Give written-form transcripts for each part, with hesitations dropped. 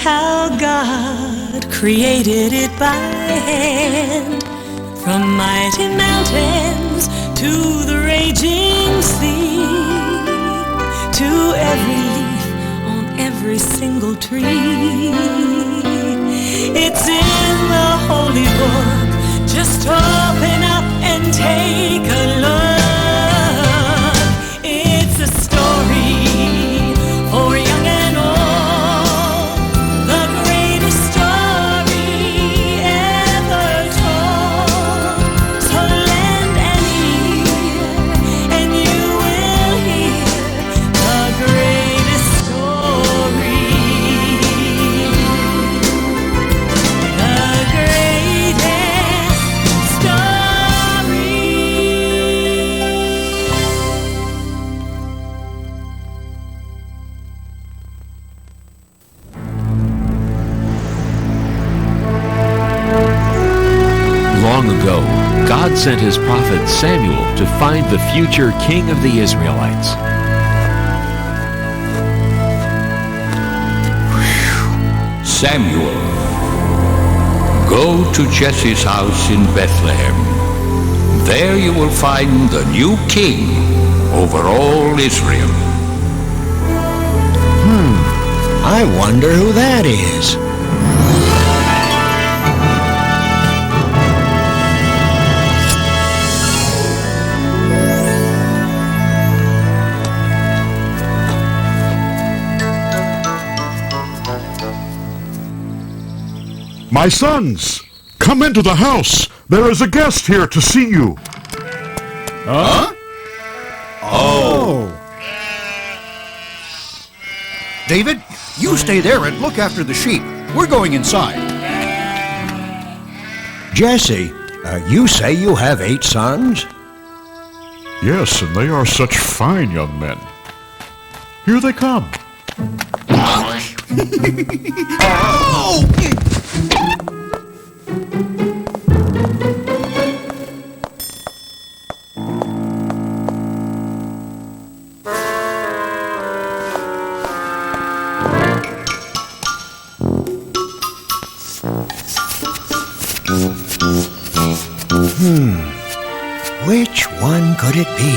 how God created it by hand. From mighty mountains to the raging sea, to every leaf on every single tree. It's in the holy book. Just open up and take a look. It's a story for young and old, the greatest story ever told. So lend an ear and you will hear the greatest story. The greatest story. Long ago, God sent his prophet Samuel to find the future king of the Israelites. Samuel, go to Jesse's house in Bethlehem. There you will find the new king over all Israel. I wonder who that is. My sons, come into the house. There is a guest here to see you. Huh? Oh. David, you stay there and look after the sheep. We're going inside. Jesse, you say you have 8 sons? Yes, and they are such fine young men. Here they come. Oh! Which one could it be?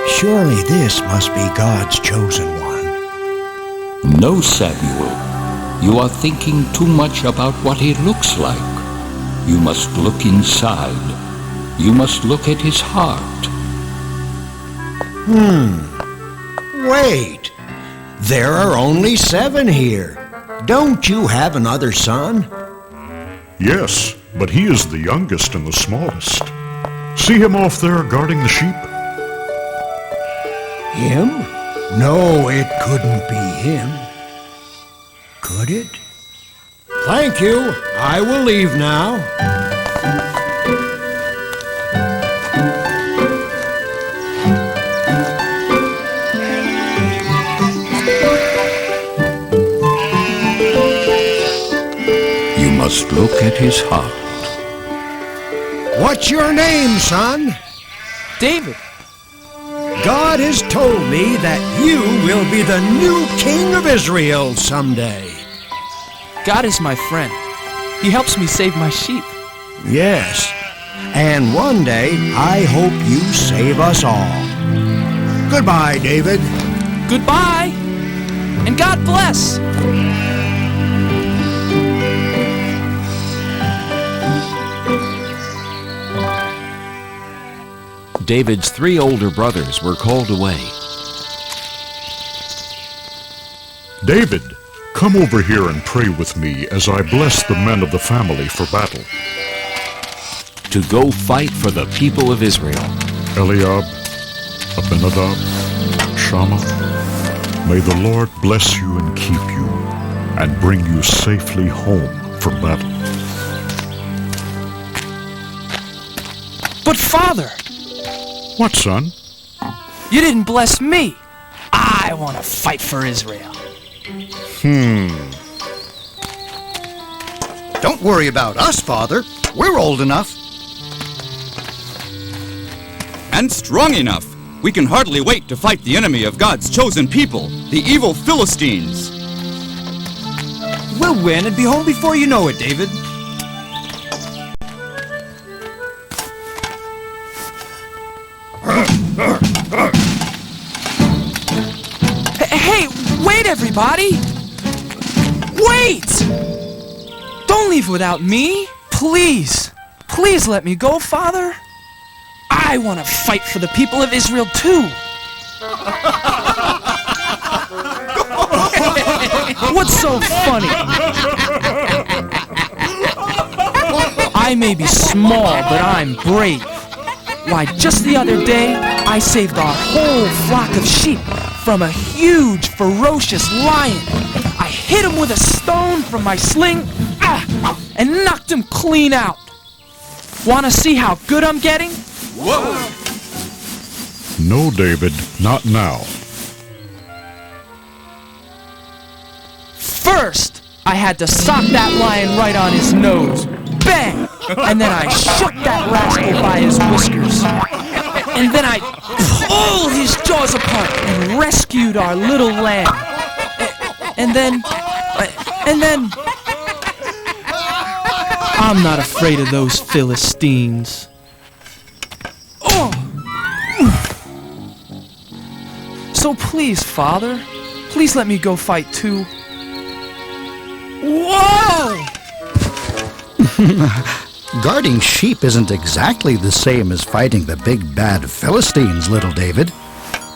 Surely this must be God's chosen one. No, Samuel, you are thinking too much about what he looks like. You must look inside. You must look at his heart. Wait. There are only 7 here. Don't you have another son? Yes, but he is the youngest and the smallest. See him off there guarding the sheep? Him? No, it couldn't be him. Could it? Thank you. I will leave now. You must look at his heart. What's your name, son? David. God has told me that you will be the new king of Israel someday. God is my friend. He helps me save my sheep. Yes, and one day I hope you save us all. Goodbye, David. Goodbye, and God bless. David's 3 older brothers were called away. David, come over here and pray with me as I bless the men of the family for battle. To go fight for the people of Israel. Eliab, Abinadab, Shammah, may the Lord bless you and keep you, and bring you safely home from battle. But Father, What, son? you didn't bless me. I want to fight for Israel. Don't worry about us, Father. We're old enough. And strong enough. We can hardly wait to fight the enemy of God's chosen people, the evil Philistines. We'll win and be home before you know it, David. Hey, wait, everybody! Wait! Don't leave without me! Please! Please let me go, Father! I want to fight for the people of Israel, too! What's so funny? I may be small, but I'm brave. Why, just the other day, I saved our whole flock of sheep from a huge, ferocious lion. I hit him with a stone from my sling and knocked him clean out. Want to see how good I'm getting? Whoa! No, David, not now. First, I had to sock that lion right on his nose. Bang! And then I shook that rascal by his whiskers. And then I pulled his jaws apart and rescued our little lamb. And then... I'm not afraid of those Philistines. Oh! So please, Father, please let me go fight too. Whoa! Guarding sheep isn't exactly the same as fighting the big bad Philistines, little David.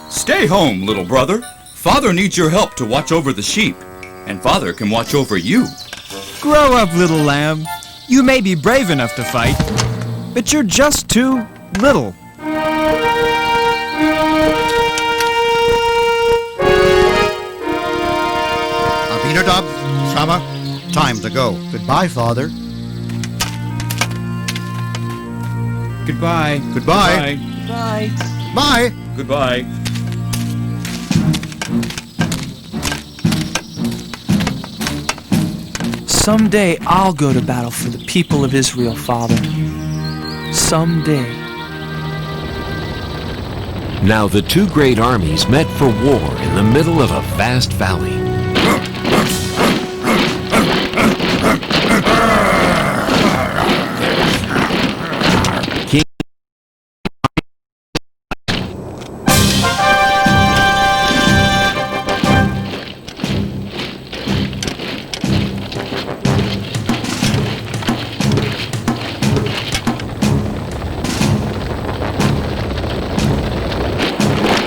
Stay home, little brother. Father needs your help to watch over the sheep, and Father can watch over you. Grow up, little lamb. You may be brave enough to fight, but you're just too little. Abinadab, Shama, time to go. Goodbye, Father. Goodbye. Goodbye. Bye. Bye. Goodbye. Someday I'll go to battle for the people of Israel, Father. Someday. Now the two great armies met for war in the middle of a vast valley.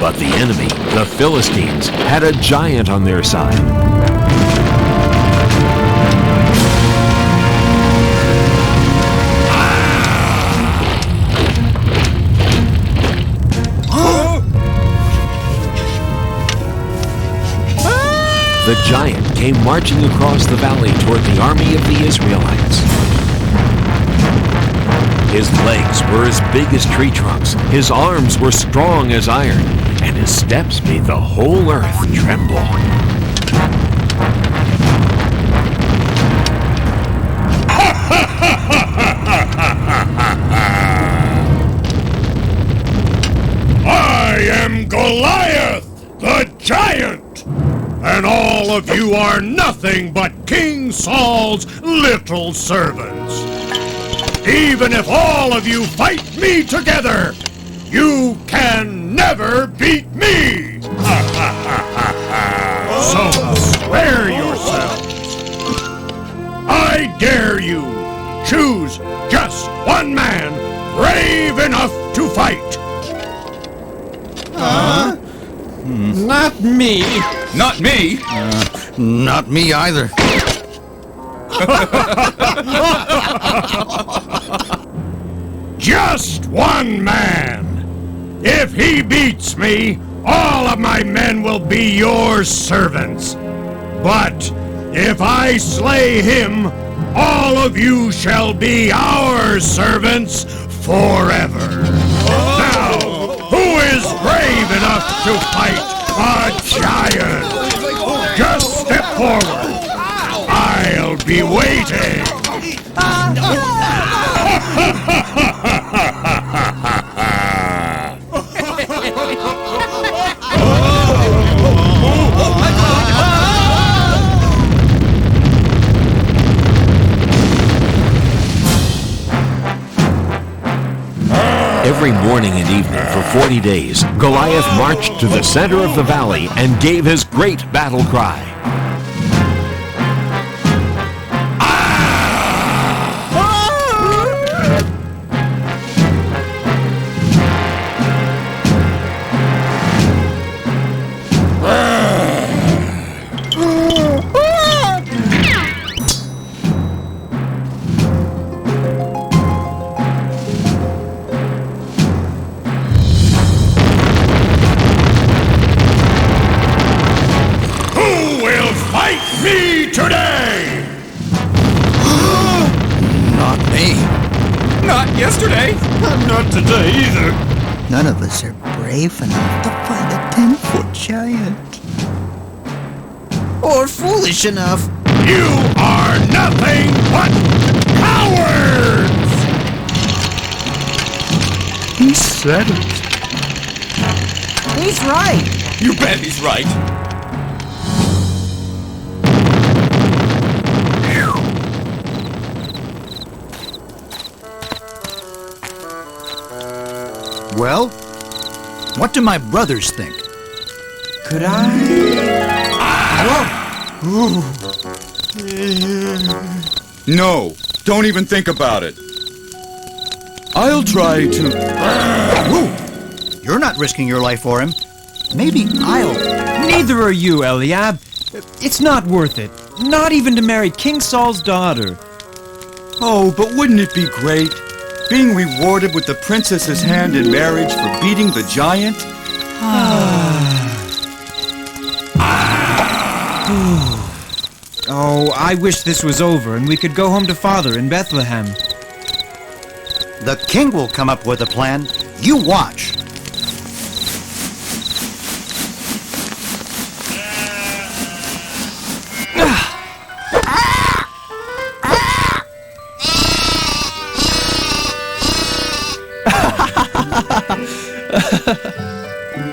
But the enemy, the Philistines, had a giant on their side. The giant came marching across the valley toward the army of the Israelites. His legs were as big as tree trunks, his arms were strong as iron, and his steps made the whole earth tremble. I am Goliath, the giant, and all of you are nothing but King Saul's little servants. Even if all of you fight me together, you can never beat me! So square yourselves. I dare you. Choose just one man brave enough to fight. Not me. Not me! Not me either. Just one man. If he beats me, all of my men will be your servants. But if I slay him, all of you shall be our servants forever. Now, who is brave enough to fight a giant? Just step forward. I'll be waiting. Every morning and evening for 40 days, Goliath marched to the center of the valley and gave his great battle cry. Me today! Not me. Not yesterday. Not today either. None of us are brave enough to fight a 10-foot giant. Or foolish enough. You are nothing but cowards! He said it. He's right. You bet he's right. Well, what do my brothers think? Could I? No, don't even think about it. I'll try to... You're not risking your life for him. Maybe I'll. Neither are you, Eliab. It's not worth it. Not even to marry King Saul's daughter. Oh, but wouldn't it be great? Being rewarded with the princess's hand in marriage for beating the giant? Oh, I wish this was over and we could go home to Father in Bethlehem. The king will come up with a plan. You watch.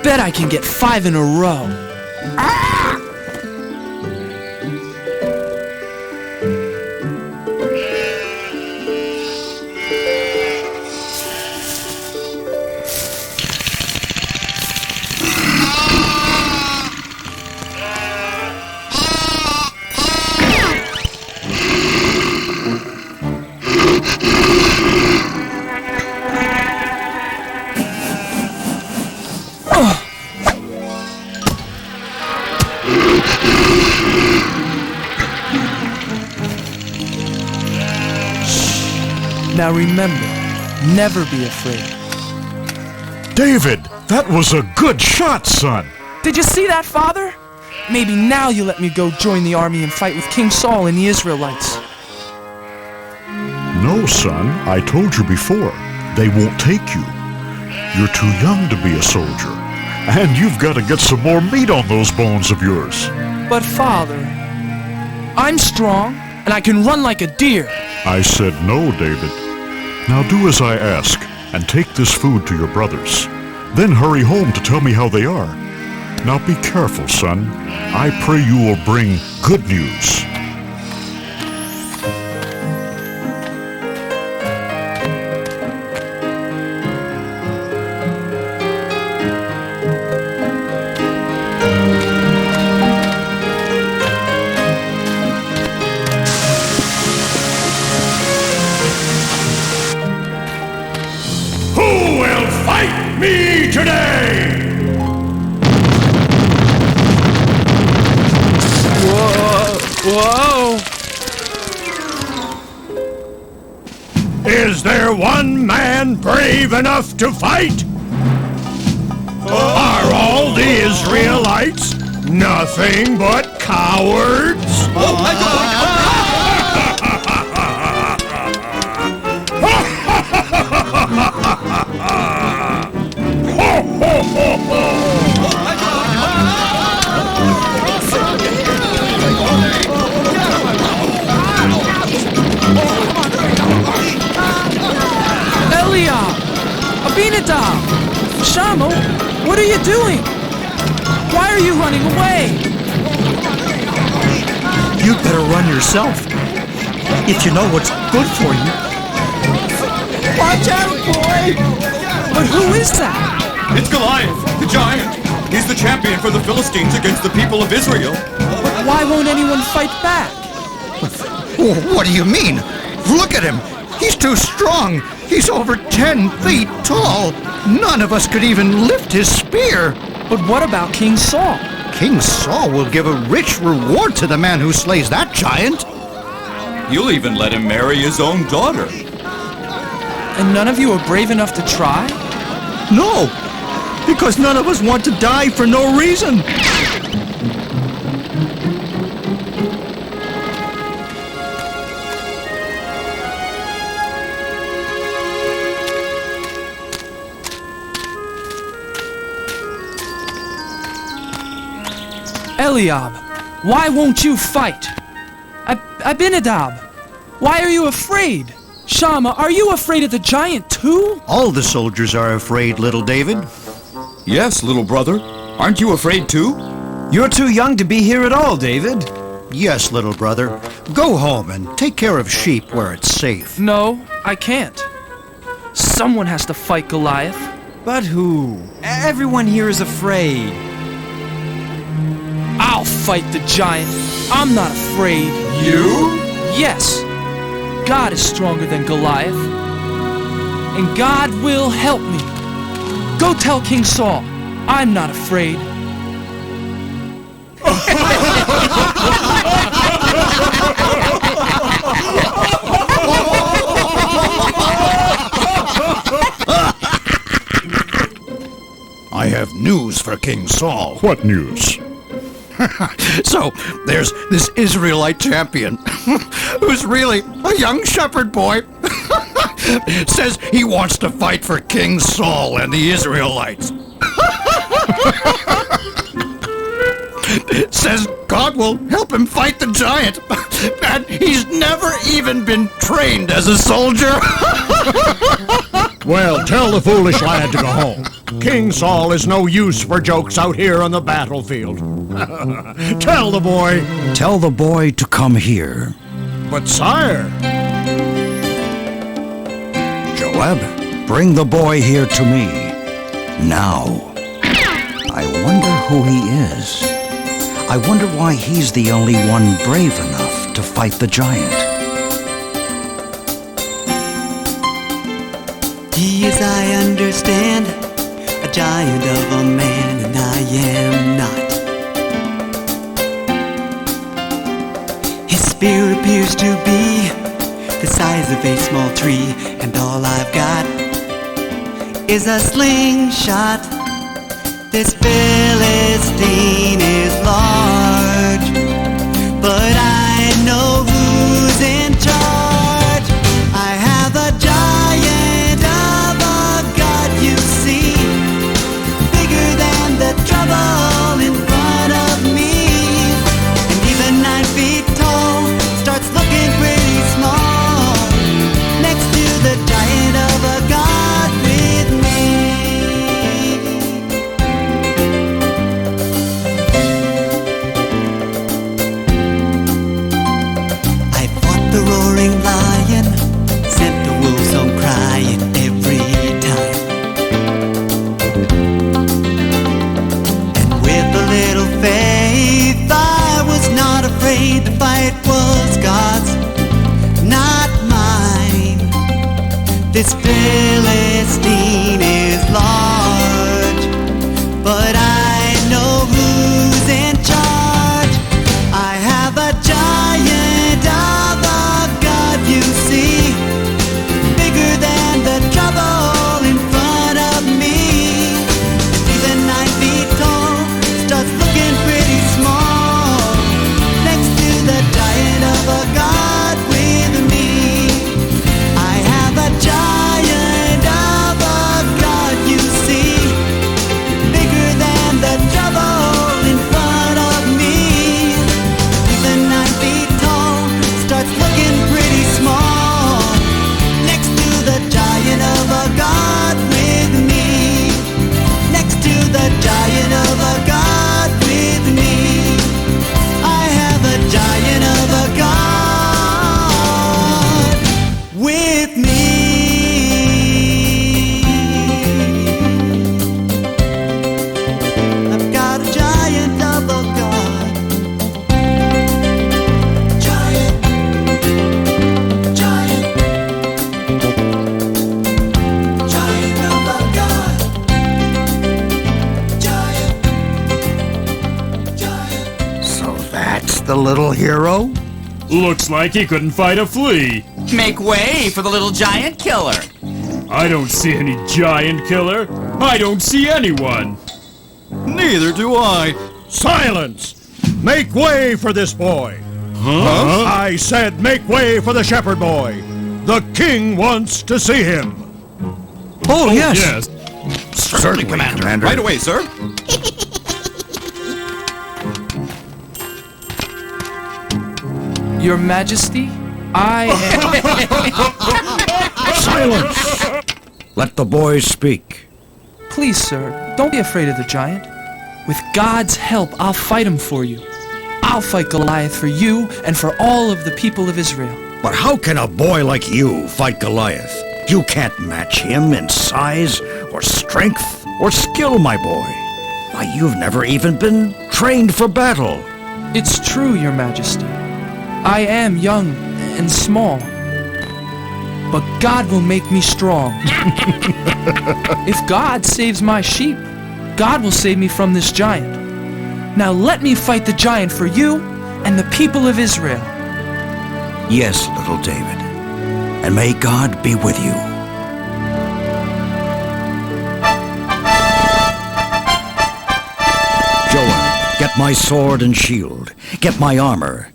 Bet I can get 5 in a row. Now remember, never be afraid. David, that was a good shot, son. Did you see that, Father? Maybe now you'll let me go join the army and fight with King Saul and the Israelites. No, son, I told you before. They won't take you. You're too young to be a soldier. And you've got to get some more meat on those bones of yours. But Father, I'm strong and I can run like a deer. I said no, David. Now do as I ask, and take this food to your brothers. Then hurry home to tell me how they are. Now be careful, son. I pray you will bring good news. Fight me today! Whoa! Is there one man brave enough to fight? Are all the Israelites nothing but cowards? Oh my God! Eliab! Abinadab! Shamo, what are you doing? Why are you running away? You'd better run yourself. If you know what's good for you. Watch out, boy! But who is that? It's Goliath, the giant. He's the champion for the Philistines against the people of Israel. But why won't anyone fight back? What do you mean? Look at him. He's too strong. He's over 10 feet tall. None of us could even lift his spear. But what about King Saul? King Saul will give a rich reward to the man who slays that giant. You'll even let him marry his own daughter. And none of you are brave enough to try? No, because none of us want to die for no reason. Eliab, why won't you fight? Abinadab, why are you afraid? Shammah, are you afraid of the giant too? All the soldiers are afraid, little David. Yes, little brother. Aren't you afraid too? You're too young to be here at all, David. Yes, little brother. Go home and take care of sheep where it's safe. No, I can't. Someone has to fight Goliath. But who? Everyone here is afraid. I'll fight the giant. I'm not afraid. You? Yes. God is stronger than Goliath. And God will help me. Go tell King Saul, I'm not afraid. I have news for King Saul. What news? So, there's this Israelite champion who's really a young shepherd boy. Says he wants to fight for King Saul and the Israelites. Says God will help him fight the giant. And he's never even been trained as a soldier. Well, tell the foolish lad to go home. King Saul is no use for jokes out here on the battlefield. Tell the boy. Tell the boy to come here. But sire... Joab, bring the boy here to me. Now. I wonder who he is. I wonder why he's the only one brave enough to fight the giant. He is, I understand, a giant of a man, and I am not. His spear appears to be the size of a small tree, and all I've got is a slingshot. This Philistine is large, but I know who's in charge. I have a giant of a God, you see, bigger than the trouble in front of me. And even 9 feet tall starts looking pretty small next to the giant of a God with me. The roaring lion sent the wolves on crying every time. And with a little faith I was not afraid. The fight was God's, not mine. This Philistine is large, but I know who's in charge. I have a giant of a God, you see, bigger than the trouble in front of me. Even 9 feet tall starts looking pretty small next to the giant of a God with me. I have a giant of a God, you see. That's the little hero? Looks like he couldn't fight a flea. Make way for the little giant killer. I don't see any giant killer. I don't see anyone. Neither do I. Silence! Make way for this boy. Huh? I said make way for the shepherd boy. The king wants to see him. Oh, yes. Yes. Certainly, Commander. Right away, sir. Your Majesty, I Silence! Let the boys speak. Please, sir, don't be afraid of the giant. With God's help, I'll fight him for you. I'll fight Goliath for you and for all of the people of Israel. But how can a boy like you fight Goliath? You can't match him in size or strength or skill, my boy. Why, you've never even been trained for battle. It's true, Your Majesty. I am young and small. But God will make me strong. If God saves my sheep, God will save me from this giant. Now let me fight the giant for you and the people of Israel. Yes, little David. And may God be with you. Joab, get my sword and shield. Get my armor.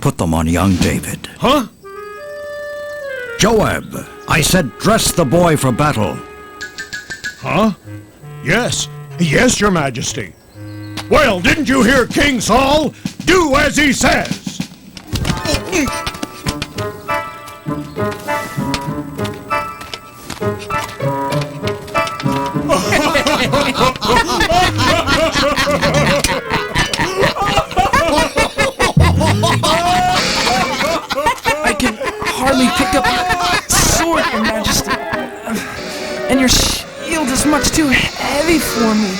Put them on young David. Huh? Joab, I said dress the boy for battle. Huh? Yes. Yes, Your Majesty. Well, didn't you hear King Saul? Do as he says. I can hardly pick up the sword, Your Majesty. And your shield is much too heavy for me.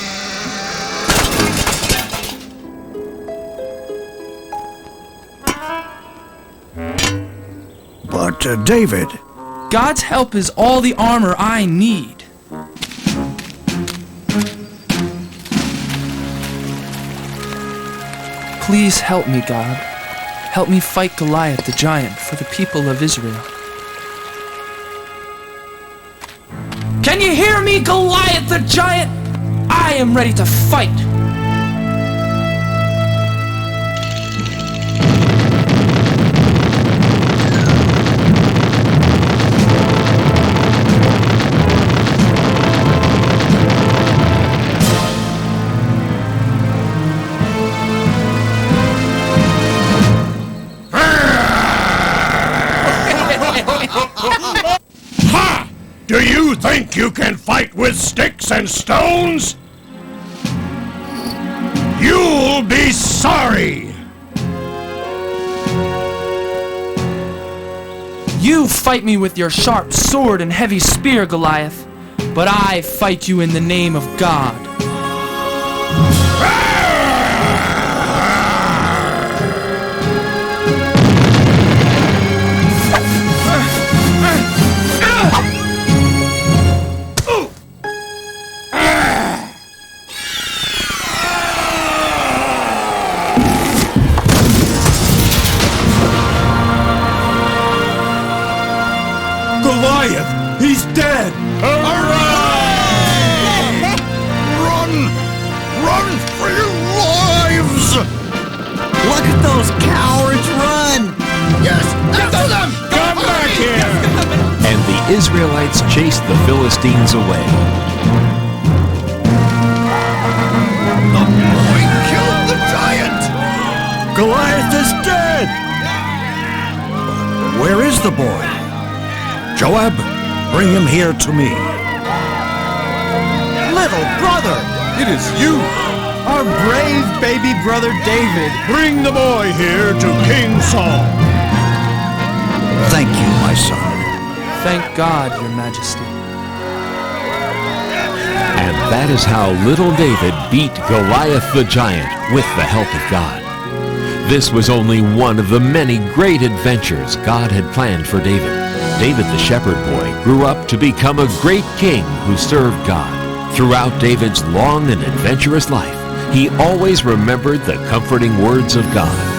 But, David, God's help is all the armor I need. Please help me, God. Help me fight Goliath the giant for the people of Israel. Can you hear me, Goliath the giant? I am ready to fight. Ha! Do you think you can fight with sticks and stones? You'll be sorry! You fight me with your sharp sword and heavy spear, Goliath, but I fight you in the name of God. Goliath! He's dead! Hooray! Run! Run for your lives! Look at those cowards run! Yes! After them! Come back here! And the Israelites chased the Philistines away. The boy killed the giant! Goliath is dead! Where is the boy? Joab, bring him here to me. Little brother! It is you! Our brave baby brother David! Bring the boy here to King Saul. Thank you, my son. Thank God, Your Majesty. And that is how little David beat Goliath the giant with the help of God. This was only one of the many great adventures God had planned for David. David the shepherd boy grew up to become a great king who served God. Throughout David's long and adventurous life, he always remembered the comforting words of God.